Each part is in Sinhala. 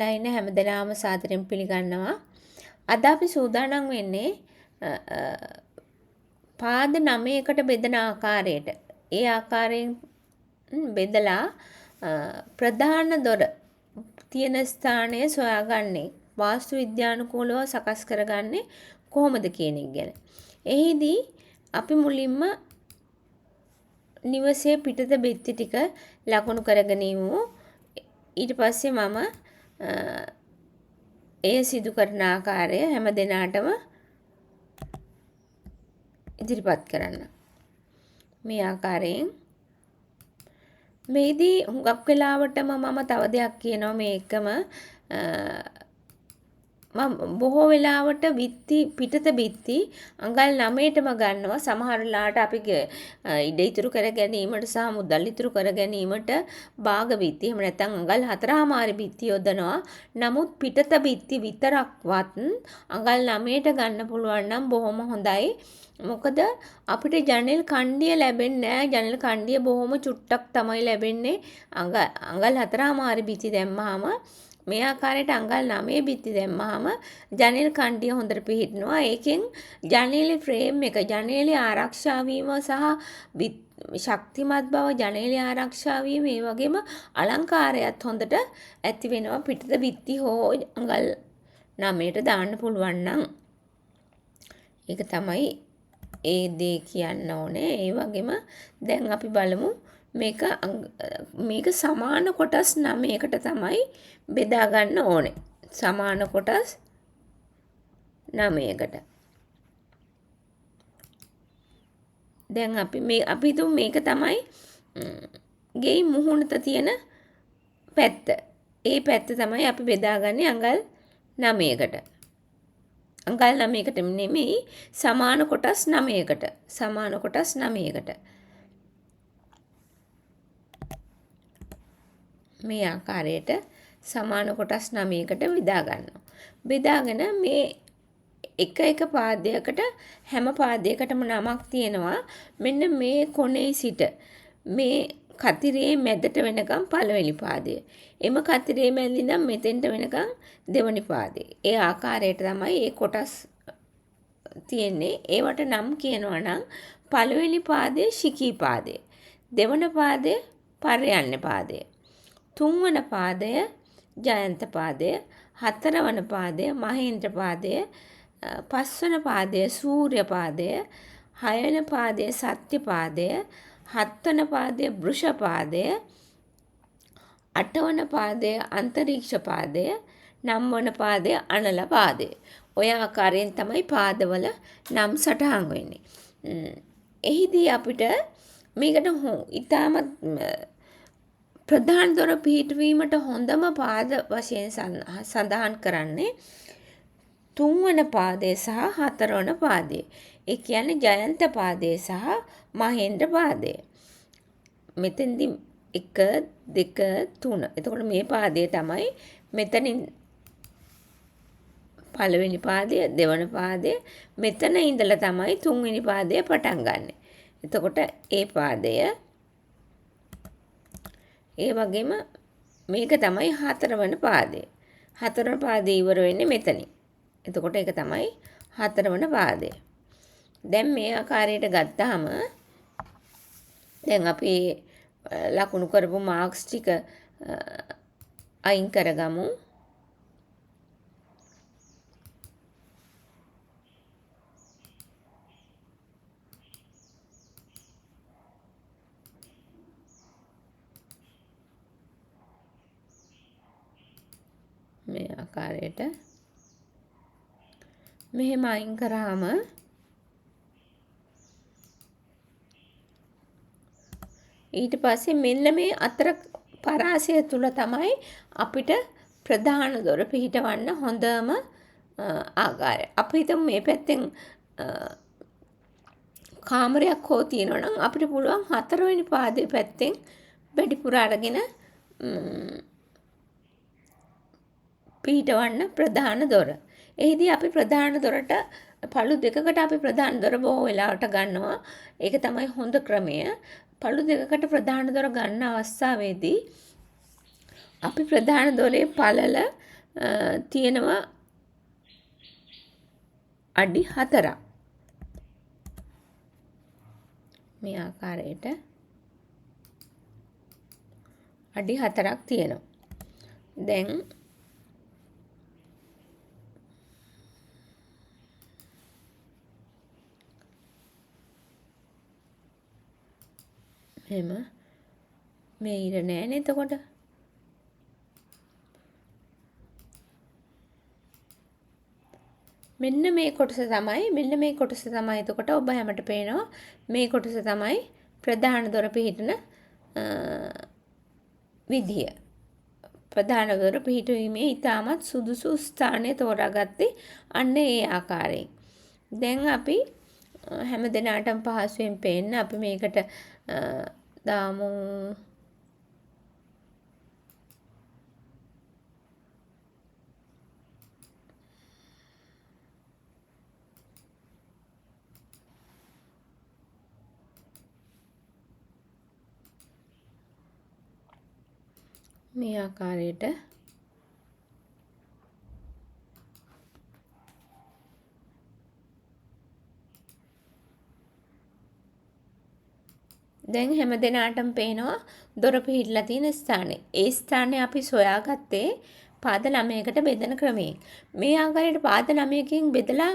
ලයින හැමදෙනාම සාදරයෙන් පිළිගන්නවා. අද අපි සූදානම් වෙන්නේ පාද 9කට බෙදෙන ආකාරයට. ඒ ආකාරයෙන් බෙදලා ප්‍රධාන දොර තියෙන ස්ථානය සොයාගන්නේ වාස්තු විද්‍යානුකූලව සකස් කරගන්නේ කොහොමද කියන එක ගැන. එහිදී අපි මුලින්ම නිවසේ පිටත බිත්ති ටික ලකුණු කරගෙන ඉමු. ඊට පස්සේ මම එය සිදු කරන ආකාරය හැම දිනාටම ඉදිරිපත් කරන්න. මේ ආකාරයෙන් මේදී හුඟක් වෙලාවටම මම තව දෙයක් කියනවා මේකම මම බොහෝ වෙලාවට පිටත බිත්ති අඟල් 9ටම ගන්නවා. සමහර වෙලාවට අපි ඉඩ ඉතුරු කර ගැනීමට සහ මුදල් ඉතුරු කර ගැනීමට භාග බිත්ති එහෙම නැත්නම් අඟල් 4මාරි බිත්ති යොදනවා. නමුත් පිටත බිත්ති විතරක්වත් අඟල් 9ට ගන්න පුළුවන් නම් බොහොම හොඳයි. මොකද අපිට ජනෙල් කණ්ඩිය ලැබෙන්නේ නැහැ. ජනෙල් කණ්ඩිය බොහොම චුට්ටක් තමයි ලැබෙන්නේ. අඟල් 4මාරි බිත්ති දැම්මහම මේ ආකාරයට අඟල් 9 බිත්ති දැම්මහම ජනෙල් කණ්ඩිය හොඳට පිහිටනවා. ඒකෙන් ජනේලේ ෆ්‍රේම් එක ජනේලේ ආරක්ෂා වීම සහ ශක්තිමත් බව ජනේලේ ආරක්ෂා වීම ඒ වගේම අලංකාරයත් හොඳට ඇති වෙනවා. පිටත බිත්ති හෝ අඟල් 9ට දාන්න පුළුවන් නම් ඒක තමයි ඒ දේ කියන්න ඕනේ. ඒ වගේම දැන් අපි බලමු මේක සමාන කොටස් 9කට තමයි බෙදා ගන්න ඕනේ. සමාන කොටස් 9කට. දැන් අපි හිතමු මේක තමයි ගෙයි මුහුණත තියෙන පැත්ත. ඒ පැත්ත තමයි අපි බෙදාගන්නේ අඟල් 9කට. අඟල් 9කට නෙමෙයි සමාන කොටස් 9කට. සමාන කොටස් 9කට. මේ ආකාරයට සමාන කොටස් 9කට බෙදා ගන්නවා. බෙදාගෙන මේ එක පාදයකට හැම පාදයකටම නමක් තියෙනවා. මෙන්න මේ කොනේ සිට මේ කතිරේ මැදට වෙනකම් පළවෙනි පාදය. එම කතිරේ මැද ඉඳන් මෙතෙන්ට වෙනකම් දෙවෙනි පාදය. ඒ ආකාරයට තමයි මේ කොටස් තියෙන්නේ. ඒවට නම් කියනවා නම් පළවෙනි පාදය ශිකී පාදය. දෙවන පාදය පර්යන්න පාදය. තුන්වන පාදය ජයන්ත පාදය, හතරවන පාදය මහේන්ද්‍ර පාදය, පස්වන පාදය සූර්ය පාදය, හයවන පාදය සත්‍ය පාදය, හත්වන පාදය වෘෂ පාදය, අටවන පාදය අන්තරීක්ෂ පාදය, නවවන පාදය අනල පාදය. ඔය ආකාරයෙන් තමයි පාදවල නම් සටහන් වෙන්නේ. එහිදී අපිට මේකට ඉතාමත් ප්‍රධාන දොර පිහිටවීමට හොඳම පාද වශයෙන් සඳහන් කරන්නේ තුන්වන පාදය සහ හතරවන පාදය. ඒ කියන්නේ ජයන්ත පාදය සහ මහේන්ද්‍ර පාදය. මෙතෙන්දී 1 2 3. එතකොට මේ පාදය තමයි මෙතනින් පළවෙනි පාදය, දෙවන පාදය, මෙතන ඉඳලා තමයි තුන්වෙනි පාදය පටන් ගන්නෙ. එතකොට ඒ පාදය ඒ වගේම මේක තමයි හතරවන පාදය. හතරවන පාදය ඉවර වෙන්නේ මෙතනින්. එතකොට ඒක තමයි හතරවන පාදය. දැන් මේ ආකාරයට ගත්තාම දැන් අපි ලකුණු කරපු මාක්ස් ටික අයින් කරගමු. මේ ආකාරයට මෙහෙම අයින් කරාම ඊට පස්සේ මෙන්න මේ අතර පරාසය තුල තමයි අපිට ප්‍රධාන දොර පිහිටවන්න හොඳම ආකාරය. අපි හිතමු මේ පැත්තෙන් කාමරයක් හෝ තියෙනවා නම් අපිට පුළුවන් හතරවෙනි පාදයේ පැත්තෙන් වැඩිපුර අරගෙන පිහිටවන්න ප්‍රධාන දොර. එහිදී අපි ප්‍රධාන දොරට පළු දෙකකට අපි ප්‍රධාන දොර බොහෝ වෙලාවට ගන්නවා. ඒක තමයි හොඳ ක්‍රමය. පළු දෙකකට ප්‍රධාන දොර ගන්න අවස්ථාවේදී අපි ප්‍රධාන දොරේ පළල තියෙනවා අඩි 4ක්. මේ ආකාරයට අඩි 4ක් තියෙනවා. දැන් එහෙම මේ ඉර නෑනේ එතකොට. මෙන්න මේ කොටස තමයි එතකොට ඔබ හැමට පේනවා මේ කොටස තමයි ප්‍රධාන දොර පිහිටන විදිය. ප්‍රධාන දොර පිහිටුවීමේ ඉතාමත් සුදුසු ස්ථානය තෝරාගත්තේ අන්න ඒ ආකාරයෙන්. දැන් අපි හැම දිනාටම පහසුවෙන් පේන්න අපි මේකට දාමු මේ ආකාරයට දැන් හැම දිනාටම පේනවා දොර පිහිටලා තියෙන ස්ථානය. ඒ ස්ථානය අපි සොයාගත්තේ පාද 9කට බෙදන ක්‍රමයෙන්. මේ ආකාරයට පාද 9කින් බෙදලා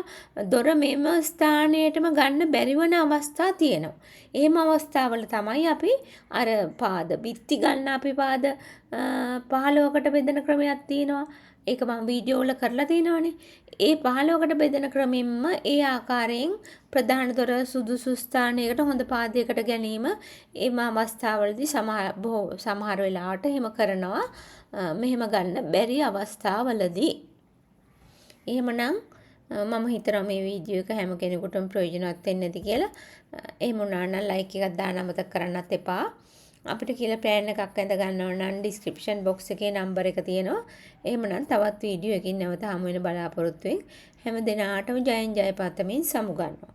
දොර මෙම ස්ථානයටම ගන්න බැරි වන අවස්ථා තියෙනවා. එහෙම අවස්ථාවල තමයි අපි අර පාද බිත්ති ගන්න අපි පාද 15කට බෙදන ක්‍රමයක් තියෙනවා. ඒක මම වීඩියෝ වල කරලා තිනවනේ. ඒ 15කට බෙදන ක්‍රමෙන්ම ඒ ආකාරයෙන් ප්‍රධාන දොර සුදුසු ස්ථානයකට හොඳ පාදයකට ගැනීම එම අවස්ථාවලදී සමහර වෙලාවට එහෙම කරනවා. මෙහෙම ගන්න බැරි අවස්ථාවලදී. එහෙමනම් මම හිතනවා මේ වීඩියෝ එක හැම කෙනෙකුටම ප්‍රයෝජනවත් වෙන්නේ නැති කියලා. එහෙම වුණා නම් ලයික් එකක් දාන්න අමතක කරන්නත් එපා. අපිට කියලා ප්ලෑන් එකක් ඇඳ ගන්නව නම් ඩිස්ක්‍රිප්ෂන් බොක්ස් එකේ නම්බර එක තියෙනවා. එහෙමනම් තවත් වීඩියෝ එකකින් නැවත හමු වෙන බලාපොරොත්තුෙන් හැම දිනාටම ජයෙන් ජය පතමින් සමුගන්නවා.